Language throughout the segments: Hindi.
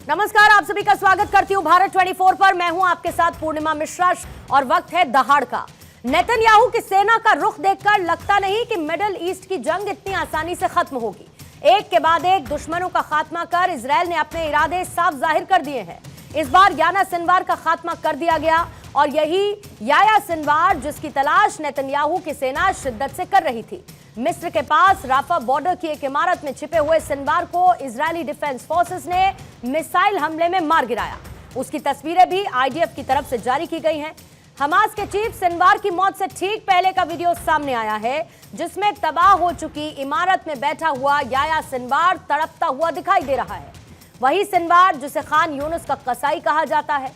नमस्कार, आप सभी का स्वागत करती हूं भारत 24 पर। मैं हूं आपके साथ पूर्णिमा मिश्रा और वक्त है दहाड़ का। नेतन्याहू की सेना का रुख देखकर लगता नहीं कि मिडिल ईस्ट की जंग इतनी आसानी से खत्म होगी। एक के बाद एक दुश्मनों का खात्मा कर इजरायल ने अपने इरादे साफ जाहिर कर दिए हैं। इस बार याना सिनवार का खात्मा कर दिया गया और यही याया सिनवार जिसकी तलाश नेतन्याहू की सेना शिद्दत से कर रही थी। मिस्र के पास राफा बॉर्डर की एक इमारत में छिपे हुए सिनवार को इजरायली डिफेंस फोर्सेस ने मिसाइल हमले में मार गिराया। उसकी तस्वीरें भी आईडीएफ की तरफ से जारी की गई हैं। हमास के चीफ सिनवार की मौत से ठीक पहले का वीडियो सामने आया है जिसमें तबाह हो चुकी इमारत में बैठा हुआ याया सिनवार तड़पता हुआ दिखाई दे रहा है। वही सिनवार जिसे खान यूनुस का कसाई कहा जाता है।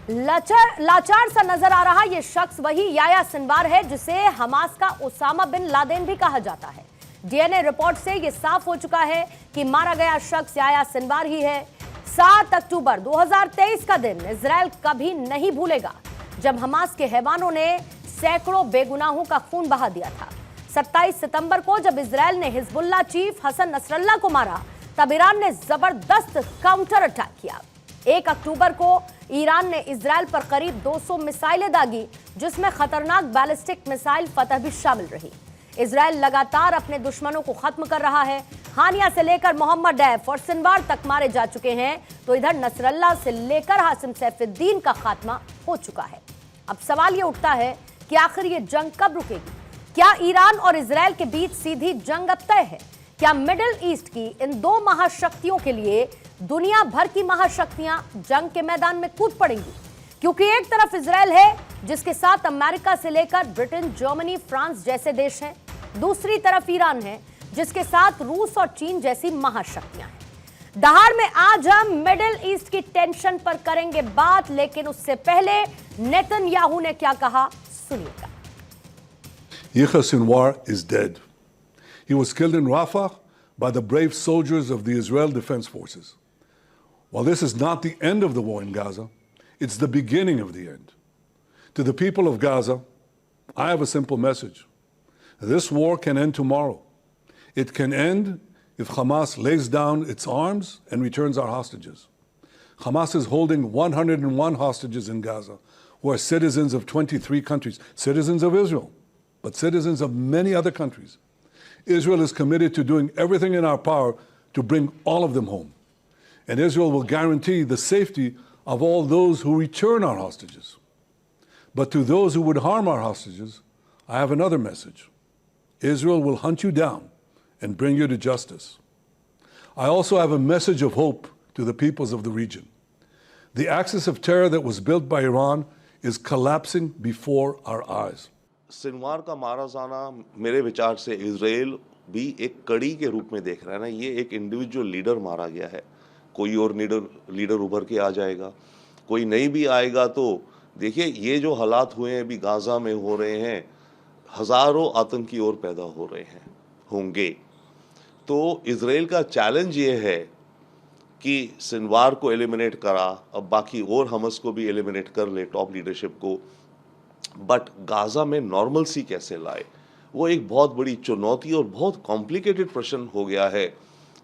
लाचार सा नजर आ रहा ये शख्स वही याया सिनवार है जिसे हमास का उसामा बिन लादेन भी कहा जाता है। डीएनए रिपोर्ट से यह साफ हो चुका है कि मारा गया शख्स याया सिनवार ही है। 7 अक्टूबर 2023 का दिन इजरायल कभी नहीं भूलेगा जब हमास के हैवानों ने सैकड़ों बेगुनाहों का खून बहा दिया था। 27 सितंबर को जब इजरायल ने हिजबुल्लाह चीफ हसन नसरल्लाह को मारा तब ईरान ने जबरदस्त काउंटर अटैक किया। 1 अक्टूबर को ईरान ने इजरायल पर करीब 200 मिसाइलें दागी जिसमें खतरनाक बैलिस्टिक मिसाइल फतह भी शामिल रही। इजरायल लगातार अपने दुश्मनों को खत्म कर रहा है। हानिया से लेकर मोहम्मद डैफ और सिनवार तक मारे जा चुके हैं तो इधर नसरल्लाह से लेकर हासिम सैफुद्दीन का खात्मा हो चुका है। अब सवाल ये उठता है कि आखिर ये जंग कब रुकेगी? क्या ईरान और इजरायल के बीच सीधी जंग अब तय है? क्या मिडिल ईस्ट की इन दो महाशक्तियों के लिए दुनिया भर की महाशक्तियां जंग के मैदान में कूद पड़ेंगी? क्योंकि एक तरफ इजरायल है जिसके साथ अमेरिका से लेकर ब्रिटेन, जर्मनी, फ्रांस जैसे देश हैं। दूसरी तरफ ईरान है जिसके साथ रूस और चीन जैसी महाशक्तियां हैं। दहाड़ में आज हम मिडिल ईस्ट की टेंशन पर करेंगे बात, लेकिन उससे पहले नेतन्याहू ने क्या कहा सुनिएगा। Yahya Sinwar is dead. He was killed in Rafah by the brave soldiers of the Israel Defense Forces. While this is not the end of the war in Gaza, it's the beginning of the end. To the people of Gaza, I have a simple message. This war can end tomorrow. It can end if Hamas lays down its arms and returns our hostages. Hamas is holding 101 hostages in Gaza who are citizens of 23 countries, citizens of Israel, but citizens of many other countries. Israel is committed to doing everything in our power to bring all of them home. And Israel will guarantee the safety of all those who return our hostages. But to those who would harm our hostages, I have another message. Israel will hunt you down and bring you to justice. I also have a message of hope to the peoples of the region. The axis of terror that was built by Iran is collapsing before our eyes. Sinwar का मारा जाना मेरे विचार से इजराइल भी एक कड़ी के रूप में देख रहा है ना। ये एक इंडिविजुअल लीडर मारा गया है, कोई और लीडर उभर के आ जाएगा, कोई नहीं भी आएगा। तो देखिए ये जो हालात हुए हैं अभी गाजा में हो रहे हैं, हज़ारों आतंकी और पैदा हो रहे हैं होंगे। तो इजराइल का चैलेंज ये है कि सिनवार को एलिमिनेट करा, अब बाकी और हमस को भी एलिमिनेट कर ले, टॉप लीडरशिप को, बट गाजा में नॉर्मलसी कैसे लाए, वो एक बहुत बड़ी चुनौती और बहुत कॉम्प्लिकेटेड प्रश्न हो गया है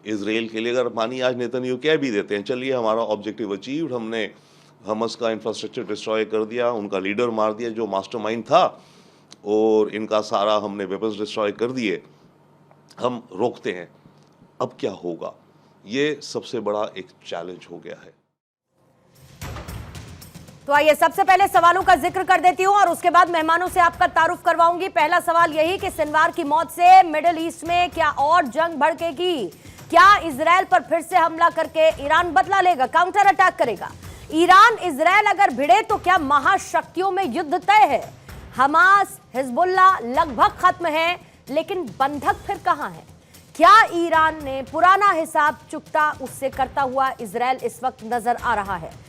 इजराइल के लिए। अगर मानिए आज नेतन्याहू कह भी देते हैं चलिए हमारा ऑब्जेक्टिव अचीव्ड, हमने हमस का इंफ्रास्ट्रक्चर डिस्ट्रॉय कर दिया, उनका लीडर मार दिया जो मास्टरमाइंड था, और इनका सारा हमने वेपन्स डिस्ट्रॉय कर दिए, हम रोकते हैं, अब क्या होगा? ये सबसे बड़ा एक चैलेंज हो गया है। तो आइए सबसे पहले सवालों का जिक्र कर देती हूं और उसके बाद मेहमानों से आपका तारुफ करवाऊंगी। पहला सवाल यही कि सिनवार की मौत से मिडिल ईस्ट में क्या और जंग भड़केगी? क्या इजरायल पर फिर से हमला करके ईरान बदला लेगा, काउंटर अटैक करेगा? ईरान इजरायल अगर भिड़े तो क्या महाशक्तियों में युद्ध तय है? हमास, हिजबुल्लाह लगभग खत्म है, लेकिन बंधक फिर कहां है? क्या ईरान ने पुराना हिसाब चुकता उससे करता हुआ इजरायल इस वक्त नजर आ रहा है?